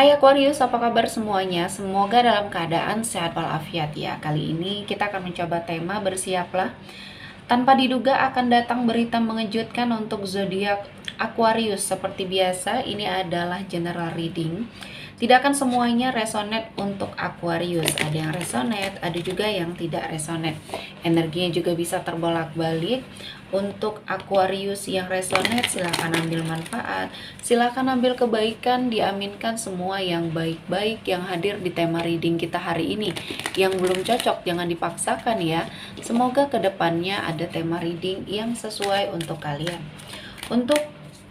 Hai Aquarius, apa kabar semuanya? Semoga dalam keadaan sehat walafiat ya. Kali ini kita akan mencoba tema bersiaplah. Tanpa diduga akan datang berita mengejutkan untuk zodiak Aquarius. Seperti biasa, ini adalah general reading. Tidak akan semuanya resonate untuk Aquarius. Ada yang resonate, ada juga yang tidak resonate. Energinya juga bisa terbolak-balik. Untuk Aquarius yang resonate, silahkan ambil manfaat, silahkan ambil kebaikan, diaminkan semua yang baik-baik yang hadir di tema reading kita hari ini. Yang belum cocok jangan dipaksakan ya. Semoga kedepannya ada tema reading yang sesuai untuk kalian. Untuk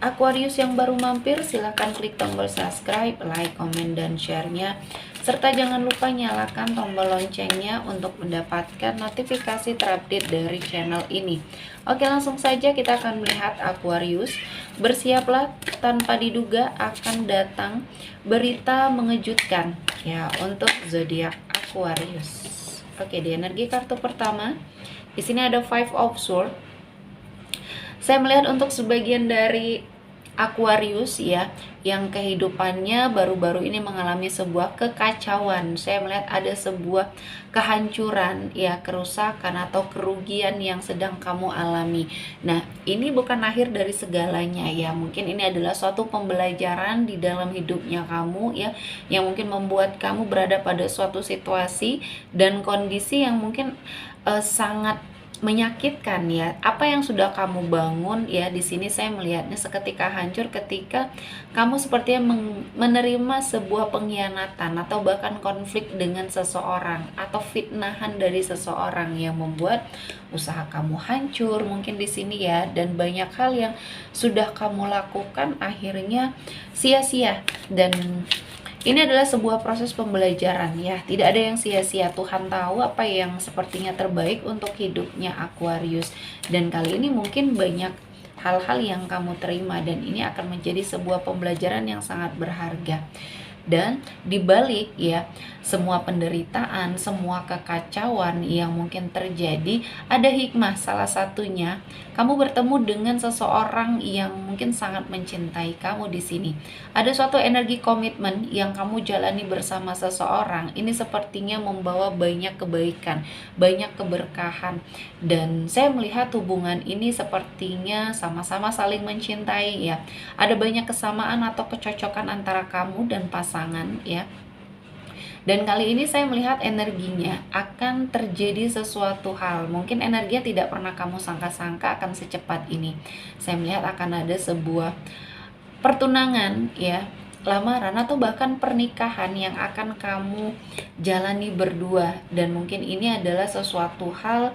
Aquarius yang baru mampir, silahkan klik tombol subscribe, like, komen, dan share-nya. Serta jangan lupa nyalakan tombol loncengnya untuk mendapatkan notifikasi terupdate dari channel ini. Oke, langsung saja kita akan melihat Aquarius. Bersiaplah, tanpa diduga akan datang berita mengejutkan ya untuk zodiak Aquarius. Oke, di energi kartu pertama, di sini ada Five of Swords. Saya melihat untuk sebagian dari Aquarius ya, yang kehidupannya baru-baru ini mengalami sebuah kekacauan. Saya melihat ada sebuah kehancuran ya, kerusakan atau kerugian yang sedang kamu alami. Nah, ini bukan akhir dari segalanya ya. Mungkin ini adalah suatu pembelajaran di dalam hidupnya kamu ya, yang mungkin membuat kamu berada pada suatu situasi dan kondisi yang mungkin sangat menyakitkan ya. Apa yang sudah kamu bangun ya, di sini saya melihatnya seketika hancur ketika kamu sepertinya menerima sebuah pengkhianatan atau bahkan konflik dengan seseorang atau fitnahan dari seseorang yang membuat usaha kamu hancur mungkin di sini ya, dan banyak hal yang sudah kamu lakukan akhirnya sia-sia. Dan ini adalah sebuah proses pembelajaran ya, tidak ada yang sia-sia. Tuhan tahu apa yang sepertinya terbaik untuk hidupnya Aquarius. Dan kali ini mungkin banyak hal-hal yang kamu terima dan ini akan menjadi sebuah pembelajaran yang sangat berharga. Dan dibalik ya semua penderitaan, semua kekacauan yang mungkin terjadi, ada hikmah. Salah satunya kamu bertemu dengan seseorang yang mungkin sangat mencintai kamu di sini. Ada suatu energi komitmen yang kamu jalani bersama seseorang. Ini sepertinya membawa banyak kebaikan, banyak keberkahan. Dan saya melihat hubungan ini sepertinya sama-sama saling mencintai ya. Ada banyak kesamaan atau kecocokan antara kamu dan pasangan ya. Dan kali ini saya melihat energinya akan terjadi sesuatu hal. Mungkin energinya tidak pernah kamu sangka-sangka akan secepat ini. Saya melihat akan ada sebuah pertunangan ya, lamaran atau bahkan pernikahan yang akan kamu jalani berdua. Dan mungkin ini adalah sesuatu hal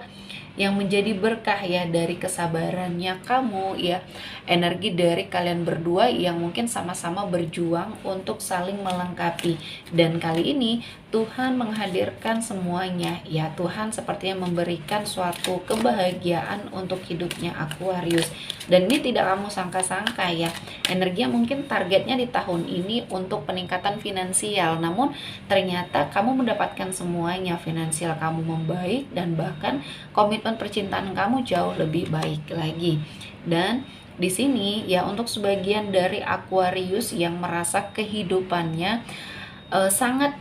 yang menjadi berkah ya dari kesabarannya kamu ya, energi dari kalian berdua yang mungkin sama-sama berjuang untuk saling melengkapi. Dan kali ini Tuhan menghadirkan semuanya ya. Tuhan sepertinya memberikan suatu kebahagiaan untuk hidupnya Aquarius. Dan ini tidak kamu sangka-sangka ya. Energinya mungkin targetnya di tahun ini untuk peningkatan finansial, namun ternyata kamu mendapatkan semuanya. Finansial kamu membaik dan bahkan komitmen percintaan kamu jauh lebih baik lagi. Dan di sini ya, untuk sebagian dari Aquarius yang merasa kehidupannya sangat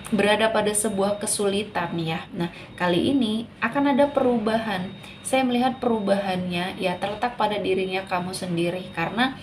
berada pada sebuah kesulitan ya. Nah, kali ini akan ada perubahan. Saya melihat perubahannya ya terletak pada dirinya kamu sendiri, karena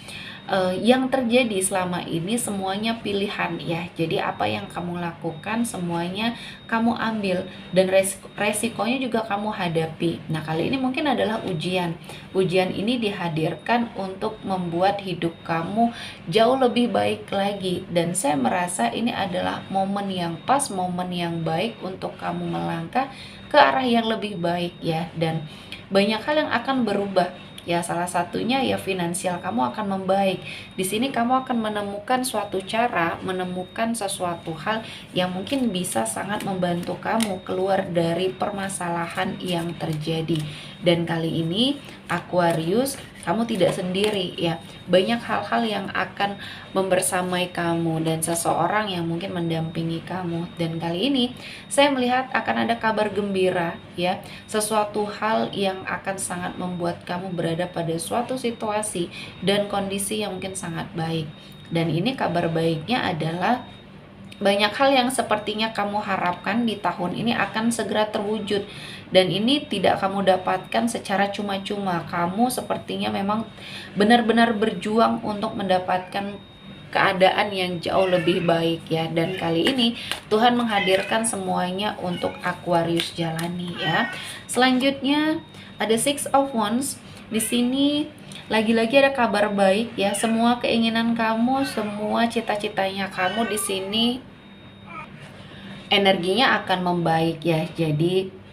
yang terjadi selama ini semuanya pilihan ya. Jadi apa yang kamu lakukan semuanya kamu ambil dan resikonya juga kamu hadapi. Nah, kali ini mungkin adalah ujian. Ujian ini dihadirkan untuk membuat hidup kamu jauh lebih baik lagi, dan saya merasa ini adalah momen yang pas, momen yang baik untuk kamu melangkah ke arah yang lebih baik ya. Dan banyak hal yang akan berubah ya, salah satunya ya finansial kamu akan membaik. Di sini kamu akan menemukan suatu cara, menemukan sesuatu hal yang mungkin bisa sangat membantu kamu keluar dari permasalahan yang terjadi. Dan kali ini Aquarius, kamu tidak sendiri ya. Banyak hal-hal yang akan membersamai kamu dan seseorang yang mungkin mendampingi kamu. Dan kali ini saya melihat akan ada kabar gembira ya. Sesuatu hal yang akan sangat membuat kamu berada pada suatu situasi dan kondisi yang mungkin sangat baik. Dan ini kabar baiknya adalah banyak hal yang sepertinya kamu harapkan di tahun ini akan segera terwujud, dan ini tidak kamu dapatkan secara cuma-cuma. Kamu sepertinya memang benar-benar berjuang untuk mendapatkan keadaan yang jauh lebih baik ya. Dan kali ini Tuhan menghadirkan semuanya untuk Aquarius jalani ya. Selanjutnya ada Six of Wands. Di sini lagi-lagi ada kabar baik ya. Semua keinginan kamu, semua cita-citanya kamu di sini energinya akan membaik ya. Jadi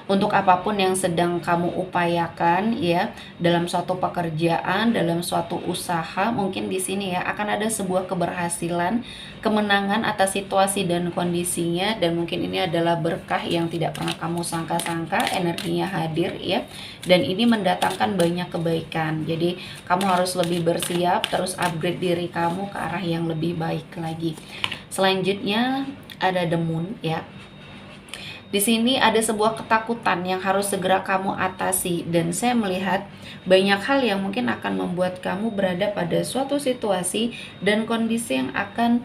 untuk apapun yang sedang kamu upayakan ya, dalam suatu pekerjaan, dalam suatu usaha, mungkin di sini ya akan ada sebuah keberhasilan, kemenangan atas situasi dan kondisinya, dan mungkin ini adalah berkah yang tidak pernah kamu sangka-sangka, energinya hadir ya, dan ini mendatangkan banyak kebaikan. Jadi kamu harus lebih bersiap, terus upgrade diri kamu ke arah yang lebih baik lagi. Selanjutnya ada the moon ya. Di sini ada sebuah ketakutan yang harus segera kamu atasi, dan saya melihat banyak hal yang mungkin akan membuat kamu berada pada suatu situasi dan kondisi yang akan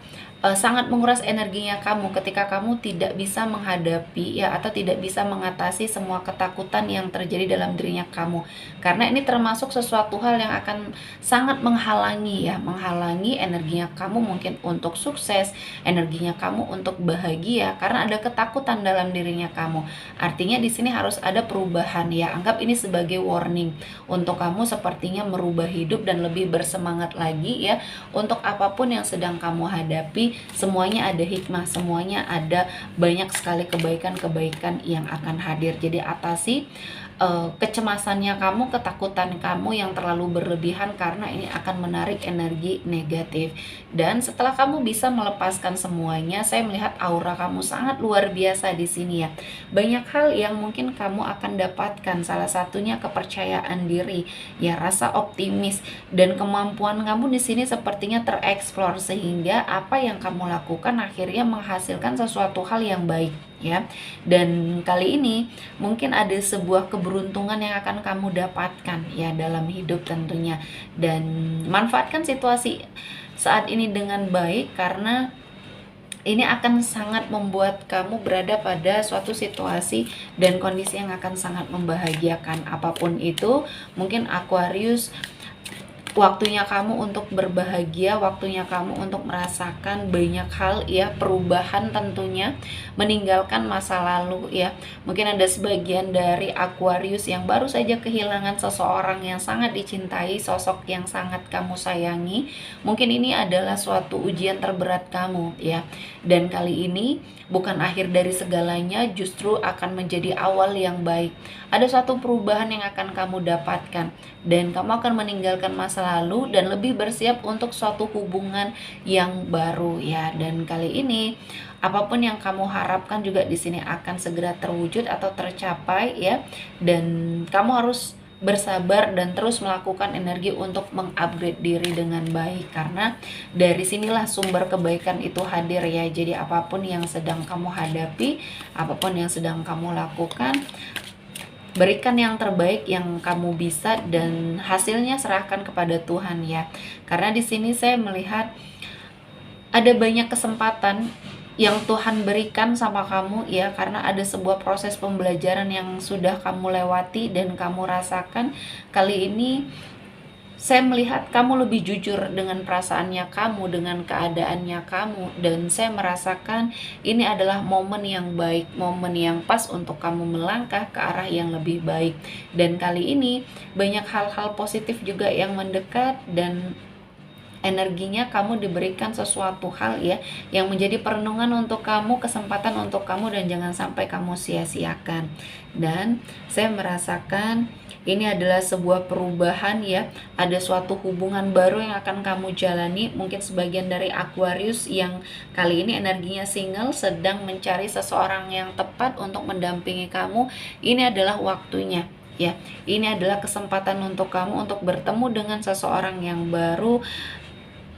sangat menguras energinya kamu ketika kamu tidak bisa menghadapi ya, atau tidak bisa mengatasi semua ketakutan yang terjadi dalam dirinya kamu, karena ini termasuk sesuatu hal yang akan sangat menghalangi ya, menghalangi energinya kamu mungkin untuk sukses, energinya kamu untuk bahagia, karena ada ketakutan dalam dirinya kamu. Artinya di sini harus ada perubahan ya. Anggap ini sebagai warning untuk kamu sepertinya merubah hidup dan lebih bersemangat lagi ya. Untuk apapun yang sedang kamu hadapi, semuanya ada hikmah, semuanya ada banyak sekali kebaikan-kebaikan yang akan hadir. Jadi atasi kecemasannya kamu, ketakutan kamu yang terlalu berlebihan, karena ini akan menarik energi negatif. Dan setelah kamu bisa melepaskan semuanya, saya melihat aura kamu sangat luar biasa di sini ya. Banyak hal yang mungkin kamu akan dapatkan, salah satunya kepercayaan diri, ya rasa optimis, dan kemampuan kamu di sini sepertinya tereksplor, sehingga apa yang kamu lakukan akhirnya menghasilkan sesuatu hal yang baik ya. Dan kali ini mungkin ada sebuah keberuntungan yang akan kamu dapatkan ya dalam hidup tentunya, dan manfaatkan situasi saat ini dengan baik, karena ini akan sangat membuat kamu berada pada suatu situasi dan kondisi yang akan sangat membahagiakan. Apapun itu, mungkin Aquarius, waktunya kamu untuk berbahagia, waktunya kamu untuk merasakan banyak hal ya, perubahan tentunya, meninggalkan masa lalu ya. Mungkin ada sebagian dari Aquarius yang baru saja kehilangan seseorang yang sangat dicintai, sosok yang sangat kamu sayangi. Mungkin ini adalah suatu ujian terberat kamu ya. Dan kali ini bukan akhir dari segalanya, justru akan menjadi awal yang baik. Ada suatu perubahan yang akan kamu dapatkan, dan kamu akan meninggalkan masa lalu dan lebih bersiap untuk suatu hubungan yang baru ya. Dan kali ini apapun yang kamu harapkan juga di sini akan segera terwujud atau tercapai ya. Dan kamu harus bersabar dan terus melakukan energi untuk mengupgrade diri dengan baik, karena dari sinilah sumber kebaikan itu hadir ya. Jadi apapun yang sedang kamu hadapi, apapun yang sedang kamu lakukan, berikan yang terbaik yang kamu bisa, dan hasilnya serahkan kepada Tuhan ya. Karena di sini saya melihat ada banyak kesempatan yang Tuhan berikan sama kamu ya, karena ada sebuah proses pembelajaran yang sudah kamu lewati dan kamu rasakan. Kali ini saya melihat kamu lebih jujur dengan perasaannya kamu, dengan keadaannya kamu, dan saya merasakan ini adalah momen yang baik, momen yang pas untuk kamu melangkah ke arah yang lebih baik. Dan kali ini banyak hal-hal positif juga yang mendekat, dan energinya kamu diberikan sesuatu hal ya yang menjadi perenungan untuk kamu, kesempatan untuk kamu, dan jangan sampai kamu sia-siakan. Dan saya merasakan ini adalah sebuah perubahan ya, ada suatu hubungan baru yang akan kamu jalani. Mungkin sebagian dari Aquarius yang kali ini energinya single sedang mencari seseorang yang tepat untuk mendampingi kamu. Ini adalah waktunya ya, ini adalah kesempatan untuk kamu untuk bertemu dengan seseorang yang baru,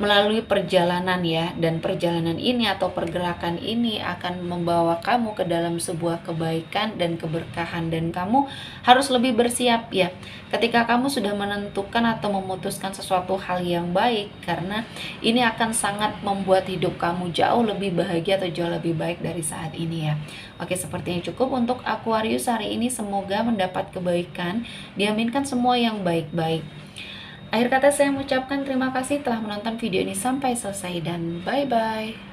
melalui perjalanan ya, dan perjalanan ini atau pergerakan ini akan membawa kamu ke dalam sebuah kebaikan dan keberkahan, dan kamu harus lebih bersiap ya ketika kamu sudah menentukan atau memutuskan sesuatu hal yang baik, karena ini akan sangat membuat hidup kamu jauh lebih bahagia atau jauh lebih baik dari saat ini ya. Oke, sepertinya cukup untuk Aquarius hari ini, semoga mendapat kebaikan, diaminkan semua yang baik-baik. Akhir kata saya mengucapkan terima kasih telah menonton video ini sampai selesai, dan bye-bye.